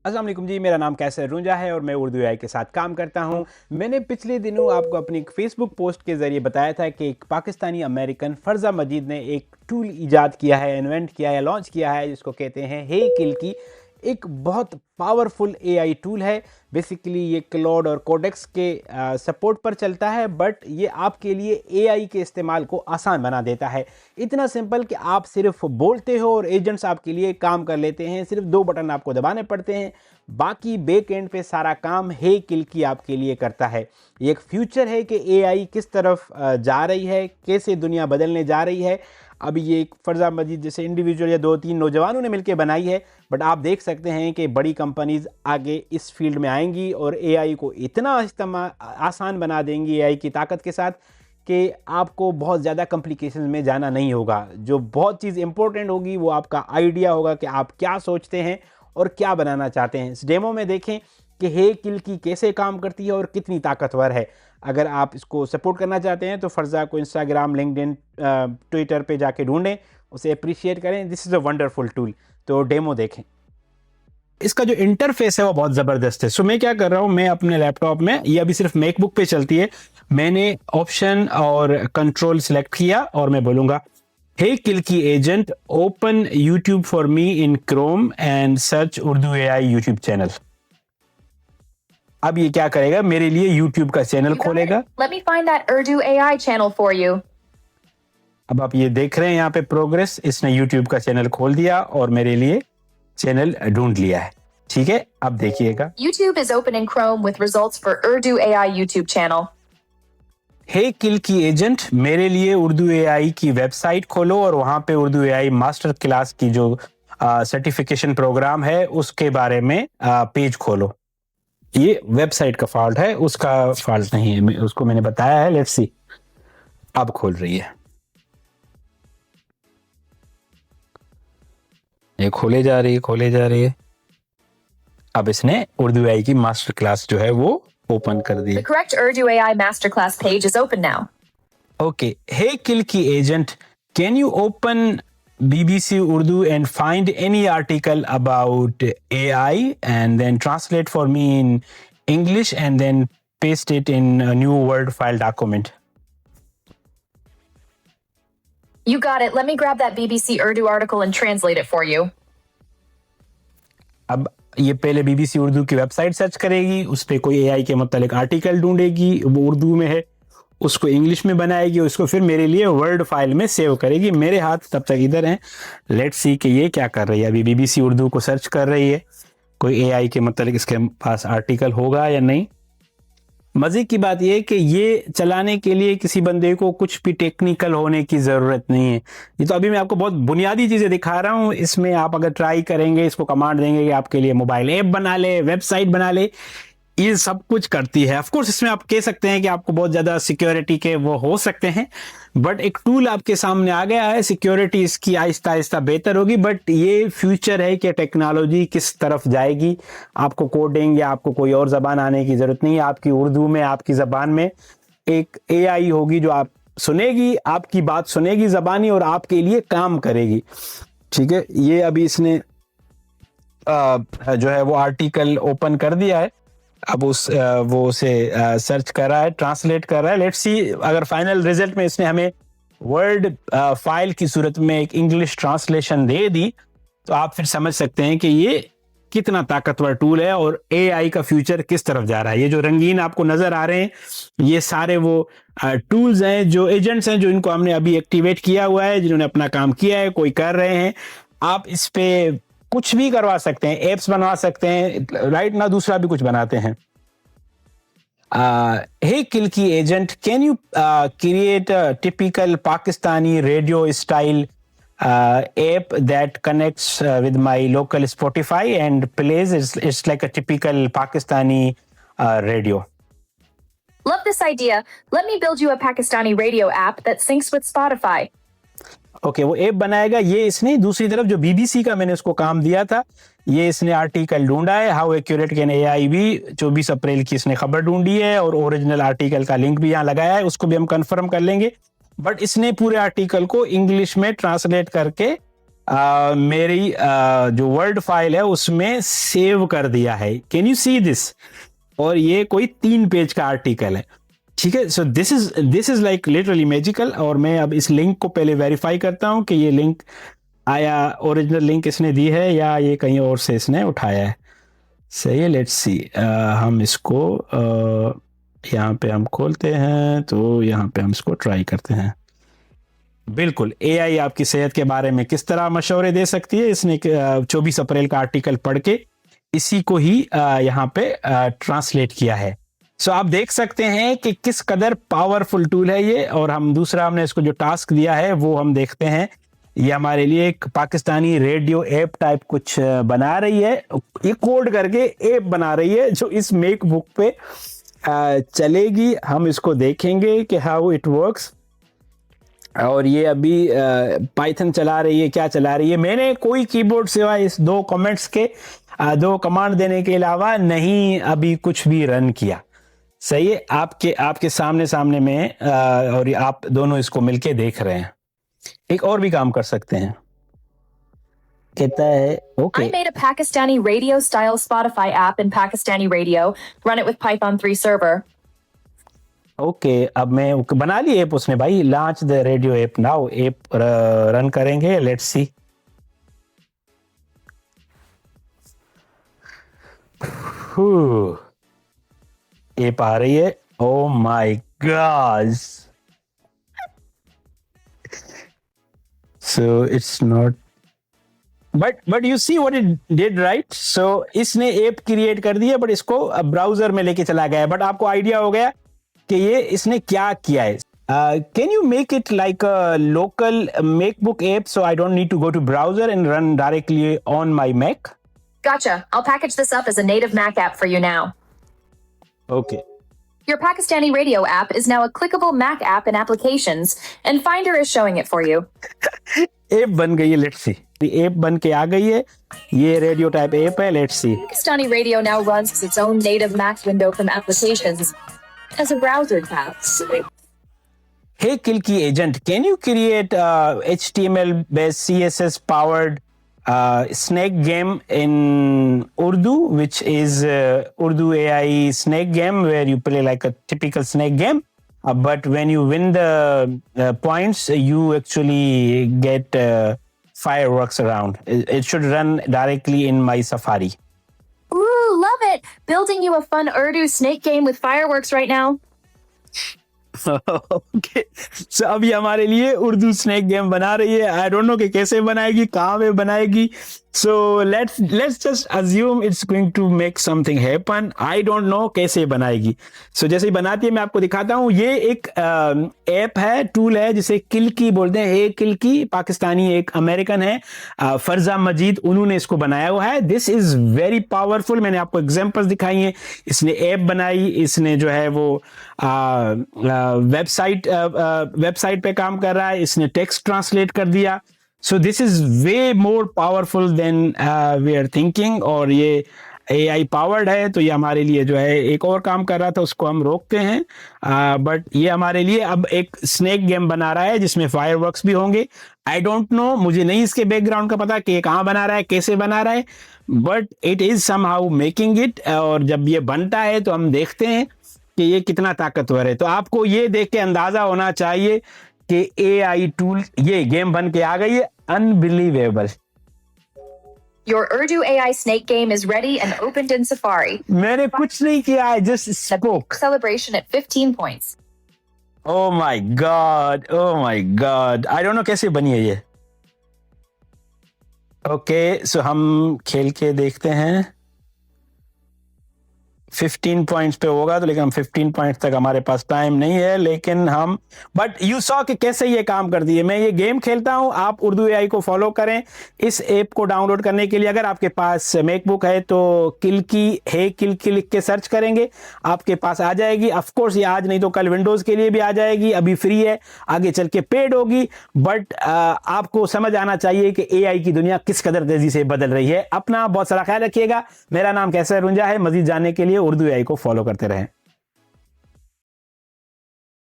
अस्सलाम वालेकुम जी, मेरा नाम कैसर रुंजा है और मैं उर्दू एआई के साथ काम करता हूं। मैंने पिछले दिनों आपको अपनी एक फेसबुक पोस्ट के ज़रिए बताया था कि एक पाकिस्तानी अमेरिकन फ़रज़ा मजीद ने एक टूल ईजाद किया है, इन्वेंट किया है, लॉन्च किया है, जिसको कहते हैं हे किल की। एक बहुत पावरफुल एआई टूल है। बेसिकली ये क्लॉड और कोडेक्स के सपोर्ट पर चलता है, बट ये आपके लिए एआई के इस्तेमाल को आसान बना देता है। इतना सिंपल कि आप सिर्फ बोलते हो और एजेंट्स आपके लिए काम कर लेते हैं। सिर्फ 2 बटन आपको दबाने पड़ते हैं, बाकी बैक एंड पे सारा काम हे किल की आपके लिए करता है। ये एक फ्यूचर है कि एआई किस तरफ जा रही है, कैसे दुनिया बदलने जा रही है। अभी ये एक फ़रज़ा मजीद जैसे इंडिविजुअल या 2-3 नौजवानों ने मिलकर बनाई है, बट आप देख सकते हैं कि बड़ी कंपनीज़ आगे इस फील्ड में आएंगी और एआई को इतना आसान बना देंगी एआई की ताकत के साथ कि आपको बहुत ज़्यादा कॉम्प्लिकेशंस में जाना नहीं होगा। जो बहुत चीज़ इंपॉर्टेंट होगी वो आपका आइडिया होगा कि आप क्या सोचते हैं और क्या बनाना चाहते हैं। इस डेमो में देखें कि हे किल की कैसे काम करती है और कितनी ताकतवर है। अगर आप इसको सपोर्ट करना चाहते हैं तो फ़रज़ा को इंस्टाग्राम, लिंक्डइन, ट्विटर पे जाके ढूंढें, उसे अप्रिशिएट करें। This is a wonderful tool. तो डेमो देखें। इसका जो इंटरफेस है वो बहुत ज़बरदस्त है। सो मैं क्या कर रहा हूँ, मैं अपने लैपटॉप में, ये अभी सिर्फ मैकबुक पे चलती है, मैंने ऑप्शन और कंट्रोल सेलेक्ट किया और मैं बोलूँगा हे किल की agent open YouTube for me in Chrome and search Urdu AI YouTube channel. अब ये क्या करेगा, मेरे लिए यूट्यूब का चैनल खोलेगा। Let me find that Urdu AI channel for you. अब आप ये देख रहे हैं यहाँ पे प्रोग्रेस, इसने यूट्यूब का चैनल खोल दिया और मेरे लिए चैनल ढूंढ लिया है। ठीक है, अब देखिएगा। YouTube is open in Chrome with results for Urdu AI YouTube channel. हे किल की एजेंट मेरे लिए उर्दू एआई की वेबसाइट खोलो और वहां पे उर्दू एआई मास्टर क्लास की जो सर्टिफिकेशन प्रोग्राम है उसके बारे में पेज खोलो। ये वेबसाइट का फॉल्ट है, उसका फॉल्ट नहीं है, उसको मैंने बताया है। लेट्स सी, अब खोल रही है, ये खोले जा रही है। अब इसने उर्दू एआई की मास्टर क्लास जो है वो ओपन कर दी। The correct Urdu AI masterclass page is open now. Okay, hey kill की agent, can you open BBC Urdu and find any article about AI and then translate for me in English and then paste it in a new Word file document? You got it. Let me grab that BBC Urdu article and translate it for you. अब ये पहले BBC Urdu की website search करेगी, उस पर कोई AI के मतलब आर्टिकल ढूंढेगी, वो उर्दू में है, उसको इंग्लिश में बनाएगी, उसको फिर मेरे लिए वर्ड फाइल में सेव करेगी। मेरे हाथ तब तक इधर हैं। लेट्स सी कि ये क्या कर रही है। अभी BBC उर्दू को सर्च कर रही है, कोई AI के मतलब इसके पास आर्टिकल होगा या नहीं। मजे की बात यह है कि ये चलाने के लिए किसी बंदे को कुछ भी टेक्निकल होने की ज़रूरत नहीं है। ये तो अभी मैं आपको बहुत बुनियादी चीज़ें दिखा रहा हूँ। इसमें आप अगर ट्राई करेंगे, इसको कमांड देंगे कि आपके लिए मोबाइल ऐप बना ले, वेबसाइट बना ले, ये सब कुछ करती है। ऑफ कोर्स इसमें आप कह सकते हैं कि आपको बहुत ज़्यादा सिक्योरिटी के वो हो सकते हैं, बट एक टूल आपके सामने आ गया है, सिक्योरिटी इसकी आहिस्ता आहिस्ता बेहतर होगी। बट ये फ्यूचर है कि टेक्नोलॉजी किस तरफ जाएगी। आपको कोडिंग या आपको कोई और ज़बान आने की ज़रूरत नहीं है। आपकी उर्दू में, आपकी ज़बान में एक एआई होगी जो आप सुनेगी, आपकी बात सुनेगी ज़बानी और आपके लिए काम करेगी। ठीक है, ये अभी इसने जो है वो आर्टिकल ओपन कर दिया है। अब वो उसे सर्च कर रहा है, ट्रांसलेट कर रहा है। लेट्स सी अगर फाइनल रिजल्ट में इसने हमें वर्ड फाइल की सूरत में एक इंग्लिश ट्रांसलेशन दे दी, तो आप फिर समझ सकते हैं कि ये कितना ताकतवर टूल है और एआई का फ्यूचर किस तरफ जा रहा है। ये जो रंगीन आपको नजर आ रहे हैं, ये सारे वो टूल्स हैं, जो एजेंट्स हैं, जो इनको हमने अभी एक्टिवेट किया हुआ है, जिन्होंने अपना काम किया है, कोई कर रहे हैं। आप इस पे कुछ भी करवा सकते हैं, एप्स बनवा सकते हैं, राइट ना, दूसरा भी कुछ बनाते हैं। हे किल की agent, can you create a typical Pakistani radio style app that connects with my local Spotify and plays. It's like a typical Pakistani radio. Love this idea. Let me build you a Pakistani radio app that syncs with Spotify. Okay, वो app बनाएगा ये इसने। दूसरी तरफ जो BBC का मैंने उसको काम दिया था, ये इसने आर्टिकल ढूंढा है, how accurate can AI be. 24 अप्रैल की इसने खबर ढूंढी है और ओरिजिनल आर्टिकल का लिंक भी यहाँ लगाया है, उसको भी हम कंफर्म कर लेंगे। बट इसने पूरे आर्टिकल को इंग्लिश में ट्रांसलेट करके मेरी जो वर्ड फाइल है उसमें सेव कर दिया है। Can you see this? और ये कोई 3 पेज का आर्टिकल है, ठीक है। सो this is like literally magical. और मैं अब इस लिंक को पहले वेरीफाई करता हूं कि ये लिंक आया, ओरिजिनल लिंक इसने दी है या ये कहीं और से इसने उठाया है। सही है, लेट्स सी। हम इसको यहाँ पे हम खोलते हैं, तो यहाँ पे हम इसको ट्राई करते हैं। बिल्कुल, एआई आपकी सेहत के बारे में किस तरह मशवरे दे सकती है, इसने 24 अप्रैल का आर्टिकल पढ़ के इसी को ही यहाँ पे ट्रांसलेट किया है। सो आप देख सकते हैं कि किस कदर पावरफुल टूल है ये। और हम दूसरा हमने इसको जो टास्क दिया है वो हम देखते हैं। ये हमारे लिए एक पाकिस्तानी रेडियो ऐप टाइप कुछ बना रही है, ये कोड करके ऐप बना रही है जो इस मैकबुक पे चलेगी। हम इसको देखेंगे कि हाउ इट वर्क्स। और ये अभी पाइथन चला रही है, क्या चला रही है। मैंने कोई कीबोर्ड सिवाय इस 2 कमेंट्स के 2 कमांड देने के अलावा नहीं अभी कुछ भी रन किया। सही है, आपके सामने में और आप दोनों इसको मिलके देख रहे हैं। एक और भी काम कर सकते हैं, कहता है I made a Pakistani radio style Spotify app in Pakistani radio. Run it with Python 3 server. Okay, अब मैं बना ली ऐप उसने भाई। Launch the radio app now. App run करेंगे, लेट्स सी। ऐप आ रही है। Oh my God, so it's not, but you see what it did, right. So इसने ऐप क्रिएट कर दी है, बट इसको ब्राउजर में लेके चला गया है। बट आपको आइडिया हो गया कि ये इसने क्या किया है। Can you make it like a local MacBook app, so I don't need to go to browser and run directly on my Mac? Gotcha. I'll package this up as a native Mac app for you now. Okay. Your Pakistani radio app is now a clickable Mac app in applications, and Finder is showing it for you. App बन गई है, let's see. App बन के आ गई है, ये radio type app है, let's see. Pakistani radio now runs as its own native Mac window from applications as a browser tab. Hey Kilki agent, can you create HTML based CSS powered snake game in Urdu, which is Urdu AI snake game where you play like a typical snake game, but when you win the points, you actually get fireworks around. It should run directly in my Safari. Ooh, love it! Building you a fun Urdu snake game with fireworks right now. Okay, so अभी हमारे लिए Urdu snack game बना रही है। आई don't no कि कैसे बनाएगी, कहाँ पे बनाएगी। So let's just assume it's going to make something happen. I don't know कैसे बनाएगी। सो जैसे ही बनाती है मैं आपको दिखाता हूँ। ये एक ऐप है, टूल है, जिसे किल्की बोलते हैं। हे किल्की, पाकिस्तानी एक अमेरिकन है, फरजा मजीद, उन्होंने इसको बनाया हुआ है। This is very powerful. मैंने आपको एग्जांपल्स दिखाई हैं। इसने ऐप बनाई, इसने जो है वो वेबसाइट पे काम कर रहा है, इसने टेक्स्ट ट्रांसलेट कर दिया। So this is way more powerful than we are thinking. और ये AI पावर्ड है, तो ये हमारे लिए जो है एक और काम कर रहा था, उसको हम रोकते हैं। बट ये हमारे लिए अब एक स्नेक गेम बना रहा है जिसमें फायरवर्क्स भी होंगे। आई डोंट नो, मुझे नहीं इसके बैकग्राउंड का पता कि कहाँ बना रहा है, कैसे बना रहा है, but it is somehow making it. और जब ये बनता है तो हम देखते हैं कि ये कितना ताकतवर है। तो आपको ये देख के अंदाजा होना चाहिए कि AI टूल, ये गेम बन के आ गई है। Unbelievable. Your Urdu AI snake game is ready and opened in Safari. मैंने कुछ नहीं किया, I just spoke. Celebration at 15 points. Oh my God, oh my God. I don't know कैसे बनी है ये। ओके, सो हम खेल के देखते हैं। 15 पॉइंट्स पे होगा तो, लेकिन हम 15 पॉइंट्स तक हमारे पास टाइम नहीं है। लेकिन हम, बट यू सॉ कि कैसे ये काम करती है। मैं ये गेम खेलता हूं, आप उर्दू AI को फॉलो करें। इस ऐप को डाउनलोड करने के लिए अगर आपके पास मैकबुक है तो किल्की, हे किल्की लिख के सर्च करेंगे, आपके पास आ जाएगी। ऑफ कोर्स ये आज नहीं तो कल विंडोज के लिए भी आ जाएगी। अभी फ्री है, आगे चल के पेड होगी। बट आपको समझ आना चाहिए कि AI की दुनिया किस कदर तेजी से बदल रही है। अपना बहुत सारा ख्याल रखिएगा। मेरा नाम कैसर रुंजा है। मजीद जानने के लिए उर्दू AI को फॉलो करते रहें।